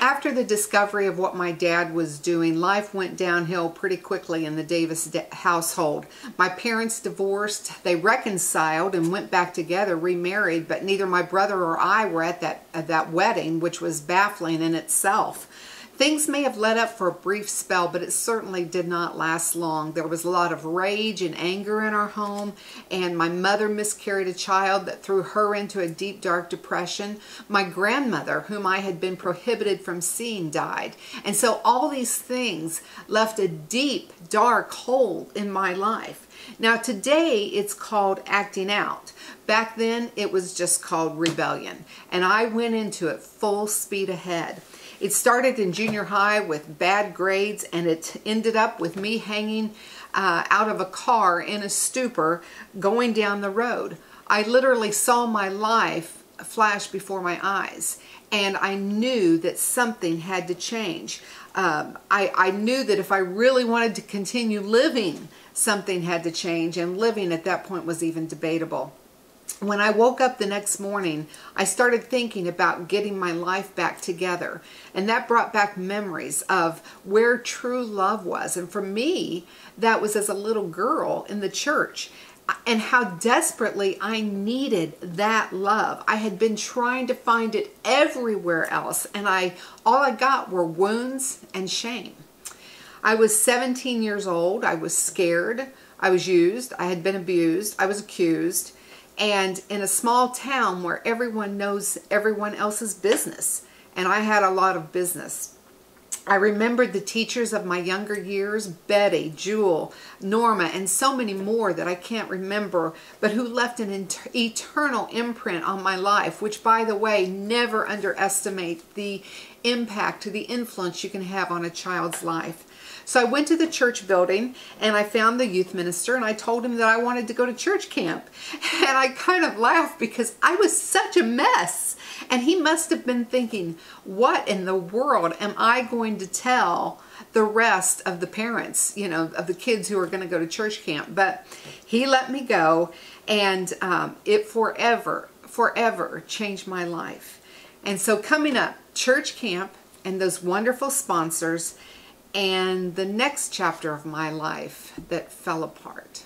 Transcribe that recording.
After the discovery of what my dad was doing, life went downhill pretty quickly in the Davis household. My parents divorced, they reconciled and went back together, remarried, but neither my brother or I were at that wedding, which was baffling in itself. Things may have let up for a brief spell, but it certainly did not last long. There was a lot of rage and anger in our home, and my mother miscarried a child that threw her into a deep, dark depression. My grandmother, whom I had been prohibited from seeing, died. And so all these things left a deep, dark hole in my life. Now today it's called acting out. Back then it was just called rebellion. And I went into it full speed ahead. It started in junior high with bad grades, and it ended up with me hanging out of a car in a stupor going down the road. I literally saw my life flash before my eyes, and I knew that something had to change. I knew that if I really wanted to continue living, something had to change, and living at that point was even debatable. When I woke up the next morning, I started thinking about getting my life back together. And that brought back memories of where true love was. And for me, that was as a little girl in the church. And how desperately I needed that love. I had been trying to find it everywhere else. And all I got were wounds and shame. I was 17 years old. I was scared. I was used. I had been abused. I was accused. And in a small town where everyone knows everyone else's business. And I had a lot of business. I remembered the teachers of my younger years, Betty, Jewel, Norma, and so many more that I can't remember, but who left an eternal imprint on my life, which, by the way, never underestimate the impact, the influence you can have on a child's life. So I went to the church building and I found the youth minister, and I told him that I wanted to go to church camp. And I kind of laughed because I was such a mess. And he must have been thinking, what in the world am I going to tell the rest of the parents, you know, of the kids who are going to go to church camp? But he let me go, and it forever changed my life. And so coming up, church camp and those wonderful sponsors, and the next chapter of my life that fell apart.